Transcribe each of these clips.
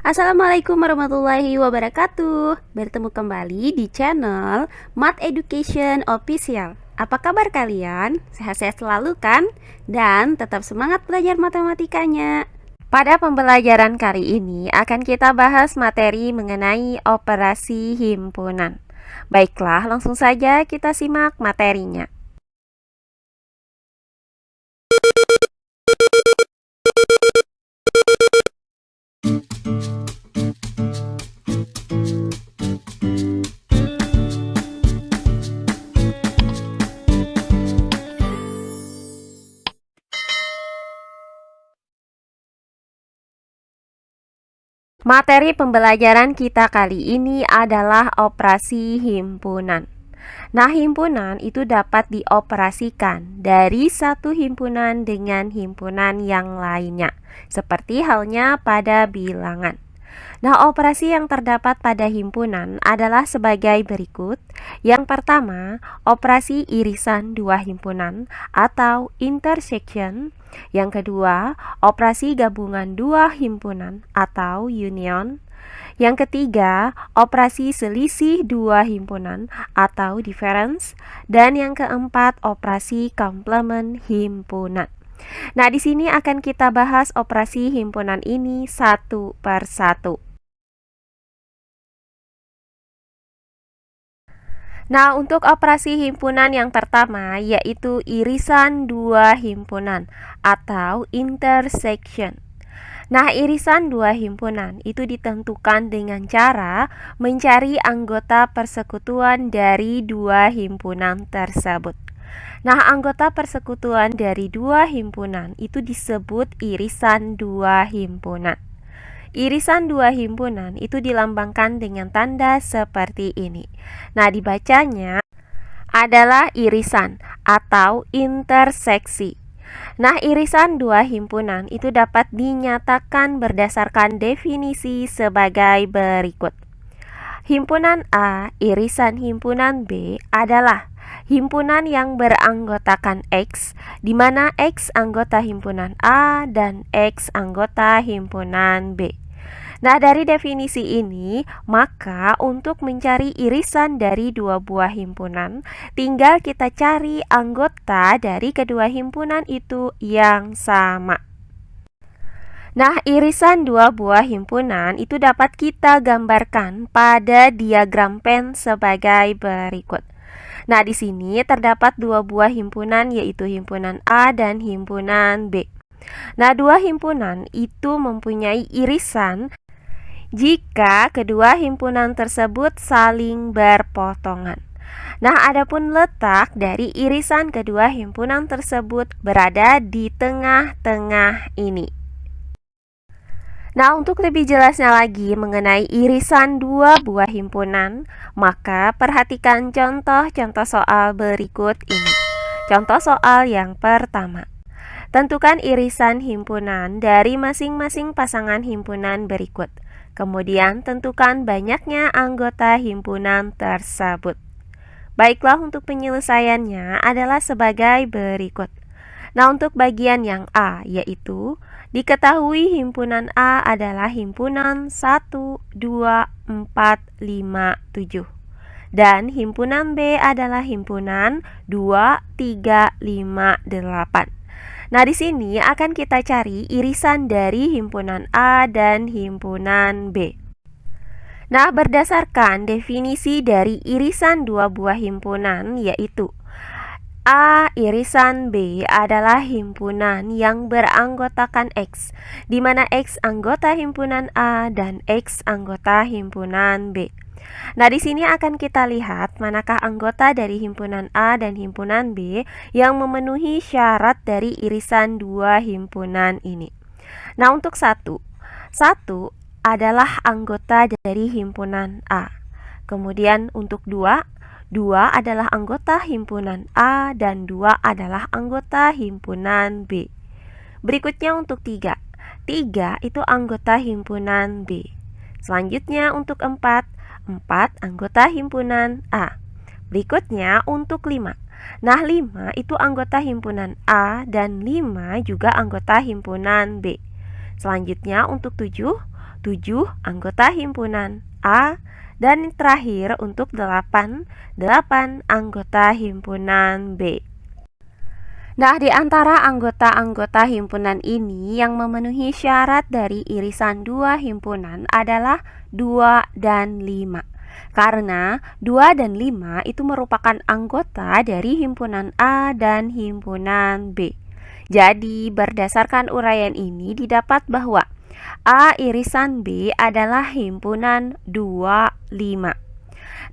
Assalamualaikum warahmatullahi wabarakatuh. Bertemu kembali di channel Math Education Official. Apa kabar kalian? Sehat-sehat selalu kan? Dan tetap semangat belajar matematikanya. Pada pembelajaran kali ini akan kita bahas materi mengenai operasi himpunan. Baiklah, langsung saja kita simak materinya. Materi pembelajaran kita kali ini adalah operasi himpunan. Nah, himpunan itu dapat dioperasikan dari satu himpunan dengan himpunan yang lainnya, seperti halnya pada bilangan. Nah, operasi yang terdapat pada himpunan adalah sebagai berikut. Yang pertama, operasi irisan dua himpunan atau intersection. Yang kedua, operasi gabungan dua himpunan atau union. Yang ketiga, operasi selisih dua himpunan atau difference. Dan yang keempat, operasi komplement himpunan. Nah, di sini akan kita bahas operasi himpunan ini satu per satu. Nah, untuk operasi himpunan yang pertama yaitu irisan dua himpunan atau intersection. Nah, irisan dua himpunan itu ditentukan dengan cara mencari anggota persekutuan dari dua himpunan tersebut. Nah, anggota persekutuan dari dua himpunan itu disebut irisan dua himpunan. Irisan dua himpunan itu dilambangkan dengan tanda seperti ini. Nah, dibacanya adalah irisan atau interseksi. Nah, irisan dua himpunan itu dapat dinyatakan berdasarkan definisi sebagai berikut. Himpunan A irisan himpunan B adalah himpunan yang beranggotakan X, di mana X anggota himpunan A dan X anggota himpunan B. Nah, dari definisi ini, maka untuk mencari irisan dari dua buah himpunan, tinggal kita cari anggota dari kedua himpunan itu yang sama. Nah, irisan dua buah himpunan itu dapat kita gambarkan pada diagram Venn sebagai berikut. Nah, di sini terdapat dua buah himpunan yaitu himpunan A dan himpunan B. Nah, dua himpunan itu mempunyai irisan jika kedua himpunan tersebut saling berpotongan. Nah, adapun letak dari irisan kedua himpunan tersebut berada di tengah-tengah ini. Nah, untuk lebih jelasnya lagi mengenai irisan dua buah himpunan, maka perhatikan contoh-contoh soal berikut ini. Contoh soal yang pertama. Tentukan irisan himpunan dari masing-masing pasangan himpunan berikut. Kemudian tentukan banyaknya anggota himpunan tersebut. Baiklah, untuk penyelesaiannya adalah sebagai berikut. Nah, untuk bagian yang A yaitu diketahui himpunan A adalah himpunan 1, 2, 4, 5, 7. Dan himpunan B adalah himpunan 2, 3, 5, 8. Nah, di sini akan kita cari irisan dari himpunan A dan himpunan B. Nah, berdasarkan definisi dari irisan dua buah himpunan yaitu A irisan B adalah himpunan yang beranggotakan X, di mana X anggota himpunan A dan X anggota himpunan B. Nah, di sini akan kita lihat manakah anggota dari himpunan A dan himpunan B yang memenuhi syarat dari irisan dua himpunan ini. Nah, untuk satu adalah anggota dari himpunan A. Kemudian untuk dua adalah anggota himpunan A dan 2 adalah anggota himpunan B. Berikutnya untuk 3 itu anggota himpunan B. Selanjutnya untuk 4 anggota himpunan A. Berikutnya untuk 5. Nah, 5 itu anggota himpunan A dan 5 juga anggota himpunan B. Selanjutnya untuk 7 7 anggota himpunan A, dan terakhir untuk 8 anggota himpunan B. Nah, di antara anggota-anggota himpunan ini yang memenuhi syarat dari irisan 2 himpunan adalah 2 dan 5. Karena 2 dan 5 itu merupakan anggota dari himpunan A dan himpunan B. Jadi, berdasarkan uraian ini didapat bahwa A irisan B adalah himpunan 2, 5.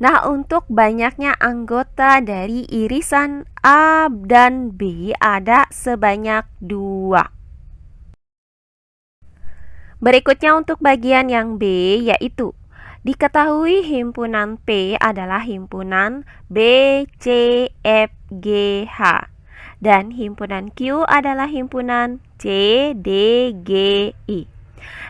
Nah, untuk banyaknya anggota dari irisan A dan B ada sebanyak 2. Berikutnya untuk bagian yang B, yaitu diketahui himpunan P adalah himpunan B, C, F, G, H. Dan himpunan Q adalah himpunan C, D, G, I.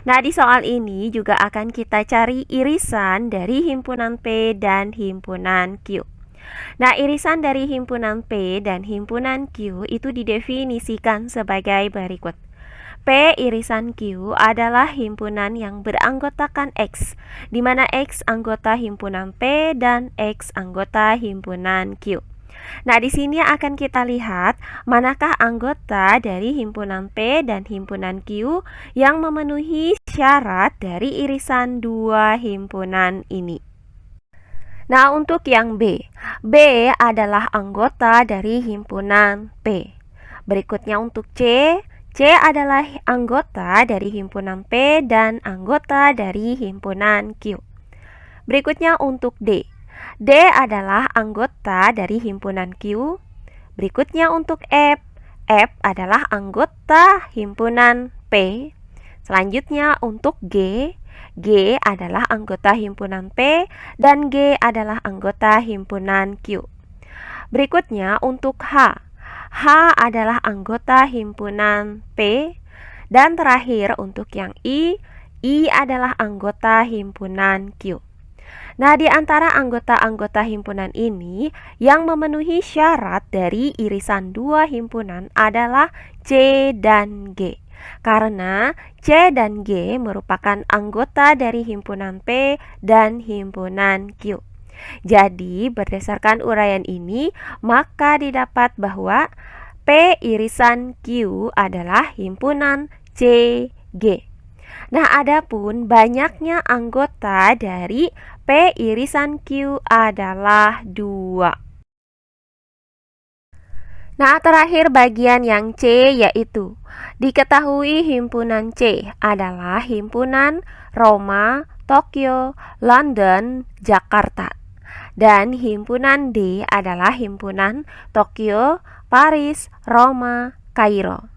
Nah, di soal ini juga akan kita cari irisan dari himpunan P dan himpunan Q. Nah, irisan dari himpunan P dan himpunan Q itu didefinisikan sebagai berikut. P irisan Q adalah himpunan yang beranggotakan X, di mana X anggota himpunan P dan X anggota himpunan Q. Nah, di sini akan kita lihat manakah anggota dari himpunan P dan himpunan Q yang memenuhi syarat dari irisan 2 himpunan ini. Nah, untuk yang B, B adalah anggota dari himpunan P. Berikutnya untuk C, C adalah anggota dari himpunan P dan anggota dari himpunan Q. Berikutnya untuk D, D adalah anggota dari himpunan Q. Berikutnya untuk F, F adalah anggota himpunan P. Selanjutnya untuk G, G adalah anggota himpunan P dan G adalah anggota himpunan Q. Berikutnya untuk H, H adalah anggota himpunan P. Dan terakhir untuk yang I adalah anggota himpunan Q. Nah, di antara anggota-anggota himpunan ini yang memenuhi syarat dari irisan 2 himpunan adalah C dan G. Karena C dan G merupakan anggota dari himpunan P dan himpunan Q. Jadi, berdasarkan uraian ini, maka didapat bahwa P irisan Q adalah himpunan C, G. Nah, adapun banyaknya anggota dari P irisan Q adalah 2. Nah, terakhir bagian yang C, yaitu diketahui himpunan C adalah himpunan Roma, Tokyo, London, Jakarta. Dan himpunan D adalah himpunan Tokyo, Paris, Roma, Kairo.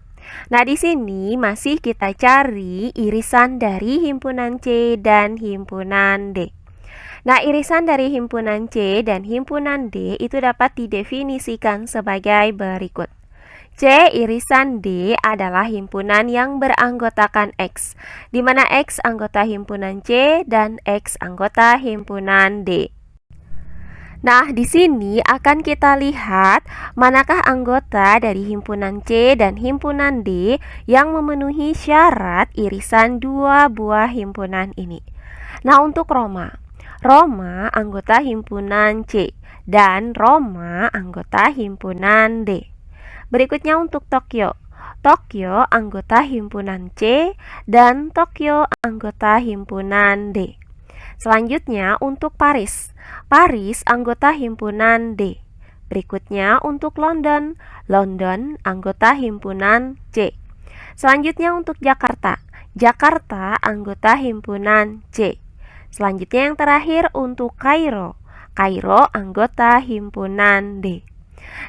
Nah, di sini masih kita cari irisan dari himpunan C dan himpunan D. Nah, irisan dari himpunan C dan himpunan D itu dapat didefinisikan sebagai berikut. C irisan D adalah himpunan yang beranggotakan X, di mana X anggota himpunan C dan X anggota himpunan D. Nah, di sini akan kita lihat manakah anggota dari himpunan C dan himpunan D yang memenuhi syarat irisan 2 buah himpunan ini. Nah, untuk Roma, Roma anggota himpunan C dan Roma anggota himpunan D. Berikutnya untuk Tokyo, Tokyo anggota himpunan C dan Tokyo anggota himpunan D. Selanjutnya untuk Paris, Paris anggota himpunan D. Berikutnya untuk London, London anggota himpunan C. Selanjutnya untuk Jakarta, Jakarta anggota himpunan C. Selanjutnya yang terakhir untuk Kairo, Kairo anggota himpunan D.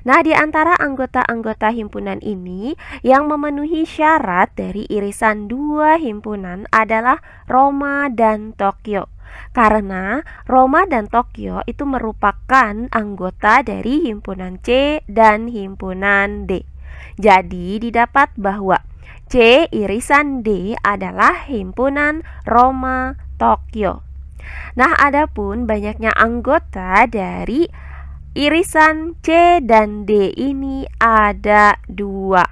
Nah, di antara anggota-anggota himpunan ini yang memenuhi syarat dari irisan 2 himpunan adalah Roma dan Tokyo. Karena Roma dan Tokyo itu merupakan anggota dari himpunan C dan himpunan D. Jadi didapat bahwa C irisan D adalah himpunan Roma Tokyo. Nah, adapun banyaknya anggota dari irisan C dan D ini ada 2.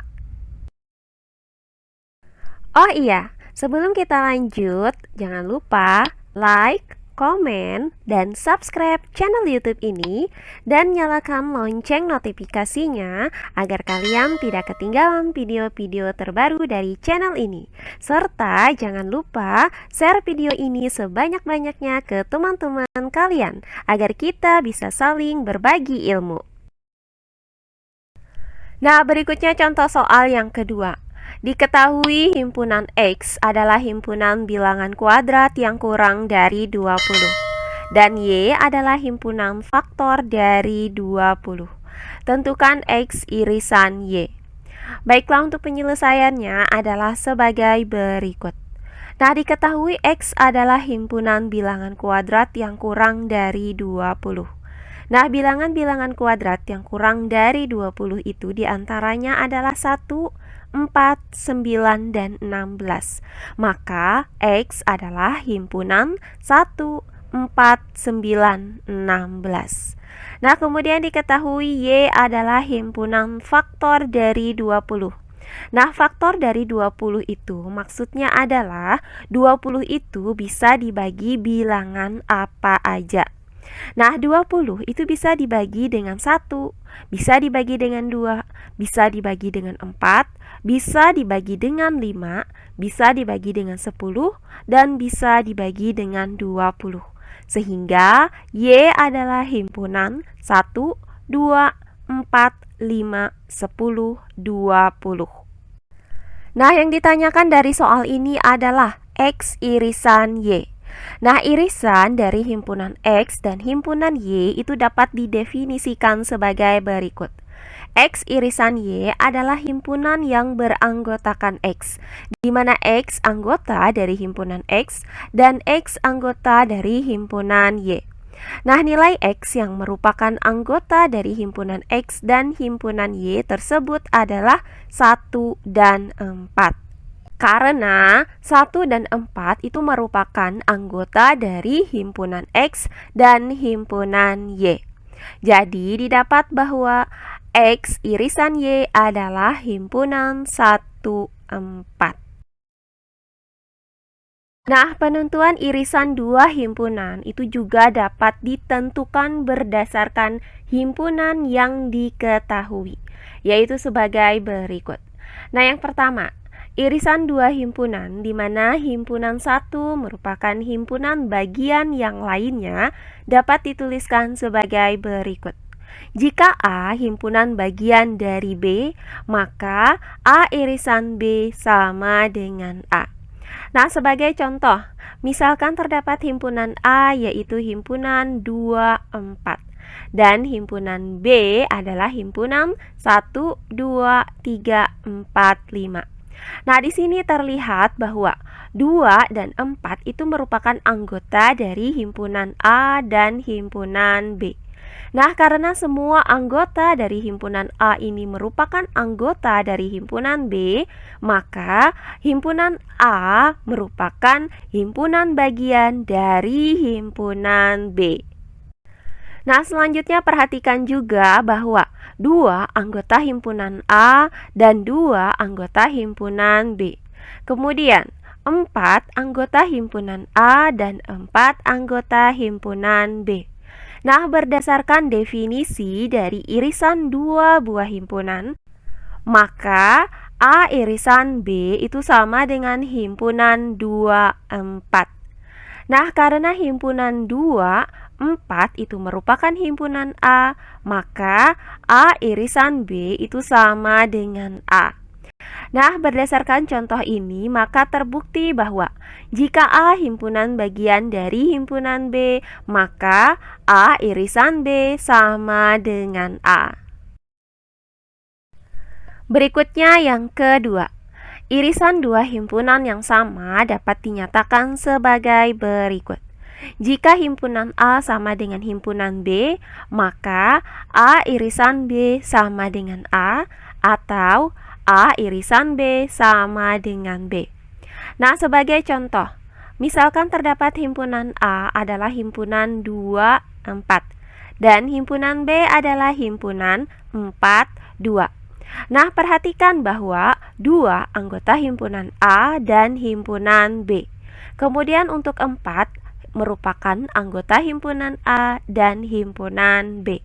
Oh iya, Sebelum kita lanjut, jangan lupa like, komen, dan subscribe channel YouTube ini dan nyalakan lonceng notifikasinya agar kalian tidak ketinggalan video-video terbaru dari channel ini. Serta jangan lupa share video ini sebanyak-banyaknya ke teman-teman kalian agar kita bisa saling berbagi ilmu. Nah, berikutnya contoh soal yang kedua. Diketahui himpunan X adalah himpunan bilangan kuadrat yang kurang dari 20 dan Y adalah himpunan faktor dari 20. Tentukan X irisan Y. Baiklah, untuk penyelesaiannya adalah sebagai berikut. Nah, diketahui X adalah himpunan bilangan kuadrat yang kurang dari 20. Nah, bilangan-bilangan kuadrat yang kurang dari 20 itu diantaranya adalah 1, 4, 9, dan 16. Maka X adalah himpunan 1, 4, 9, 16. Nah, kemudian diketahui Y adalah himpunan faktor dari 20. Nah, faktor dari 20 itu maksudnya adalah 20 itu bisa dibagi bilangan apa aja. Nah, 20 itu bisa dibagi dengan 1, bisa dibagi dengan 2, bisa dibagi dengan 4, bisa dibagi dengan 5, bisa dibagi dengan 10, dan bisa dibagi dengan 20. Sehingga Y adalah himpunan 1, 2, 4, 5, 10, 20. Nah, yang ditanyakan dari soal ini adalah X irisan Y. Nah, irisan dari himpunan X dan himpunan Y itu dapat didefinisikan sebagai berikut. X irisan Y adalah himpunan yang beranggotakan X, di mana X anggota dari himpunan X dan X anggota dari himpunan Y. Nah, nilai X yang merupakan anggota dari himpunan X dan himpunan Y tersebut adalah 1 dan 4. Karena 1 dan 4 itu merupakan anggota dari himpunan X dan himpunan Y. Jadi didapat bahwa X irisan Y adalah himpunan 1, 4. Nah, penentuan irisan dua himpunan itu juga dapat ditentukan berdasarkan himpunan yang diketahui, yaitu sebagai berikut. Nah, yang pertama, irisan dua himpunan di mana himpunan 1 merupakan himpunan bagian yang lainnya dapat dituliskan sebagai berikut. Jika A himpunan bagian dari B, maka A irisan B sama dengan A. Nah, sebagai contoh, misalkan terdapat himpunan A yaitu himpunan 2, 4. Dan himpunan B adalah himpunan 1, 2, 3, 4, 5. Nah, di sini terlihat bahwa 2 dan 4 itu merupakan anggota dari himpunan A dan himpunan B. Nah, karena semua anggota dari himpunan A ini merupakan anggota dari himpunan B, maka himpunan A merupakan himpunan bagian dari himpunan B. Nah, selanjutnya perhatikan juga bahwa 2 anggota himpunan A dan 2 anggota himpunan B. Kemudian 4 anggota himpunan A dan 4 anggota himpunan B. Nah, berdasarkan definisi dari irisan dua buah himpunan, maka A irisan B itu sama dengan himpunan 2, 4. Nah, karena himpunan 2, 4 itu merupakan himpunan A, maka A irisan B itu sama dengan A. Nah, berdasarkan contoh ini, maka terbukti bahwa jika A himpunan bagian dari himpunan B, maka A irisan B sama dengan A. Berikutnya yang kedua. Irisan dua himpunan yang sama dapat dinyatakan sebagai berikut. Jika himpunan A sama dengan himpunan B, maka A irisan B sama dengan A, atau A irisan B sama dengan B. Nah, sebagai contoh, misalkan terdapat himpunan A adalah himpunan 2, 4, dan himpunan B adalah himpunan 4, 2. Nah, perhatikan bahwa dua anggota himpunan A dan himpunan B. Kemudian untuk 4 merupakan anggota himpunan A dan himpunan B.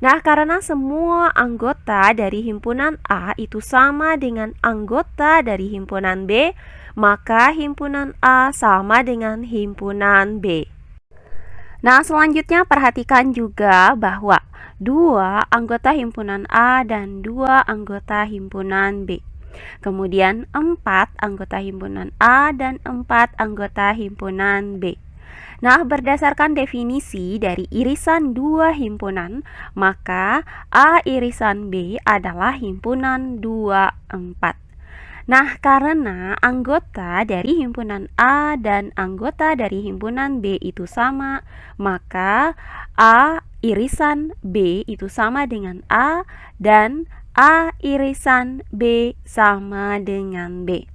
Nah, karena semua anggota dari himpunan A itu sama dengan anggota dari himpunan B, maka himpunan A sama dengan himpunan B. Nah, selanjutnya perhatikan juga bahwa dua anggota himpunan A dan dua anggota himpunan B. Kemudian 4 anggota himpunan A dan 4 anggota himpunan B. Nah, berdasarkan definisi dari irisan dua himpunan, maka A irisan B adalah himpunan 2, 4. Nah, karena anggota dari himpunan A dan anggota dari himpunan B itu sama, maka A irisan B itu sama dengan A dan A irisan B sama dengan B.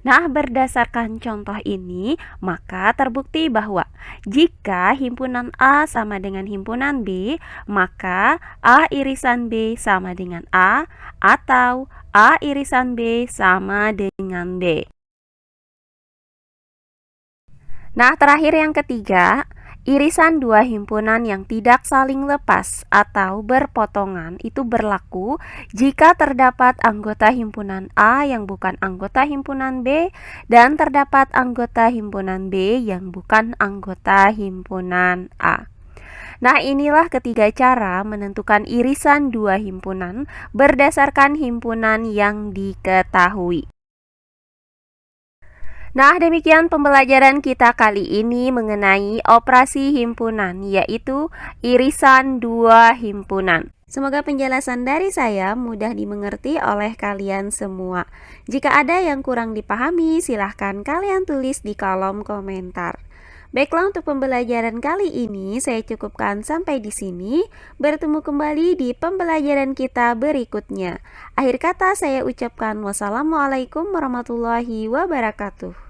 Nah, berdasarkan contoh ini, maka terbukti bahwa jika himpunan A sama dengan himpunan B, maka A irisan B sama dengan A, atau A irisan B sama dengan B. Nah, terakhir yang ketiga, irisan dua himpunan yang tidak saling lepas atau berpotongan itu berlaku jika terdapat anggota himpunan A yang bukan anggota himpunan B dan terdapat anggota himpunan B yang bukan anggota himpunan A. Nah, inilah ketiga cara menentukan irisan dua himpunan berdasarkan himpunan yang diketahui. Nah, demikian pembelajaran kita kali ini mengenai operasi himpunan, yaitu irisan dua himpunan. Semoga penjelasan dari saya mudah dimengerti oleh kalian semua. Jika ada yang kurang dipahami, silahkan kalian tulis di kolom komentar. Baiklah, untuk pembelajaran kali ini saya cukupkan sampai di sini. Bertemu kembali di pembelajaran kita berikutnya. Akhir kata saya ucapkan wassalamualaikum warahmatullahi wabarakatuh.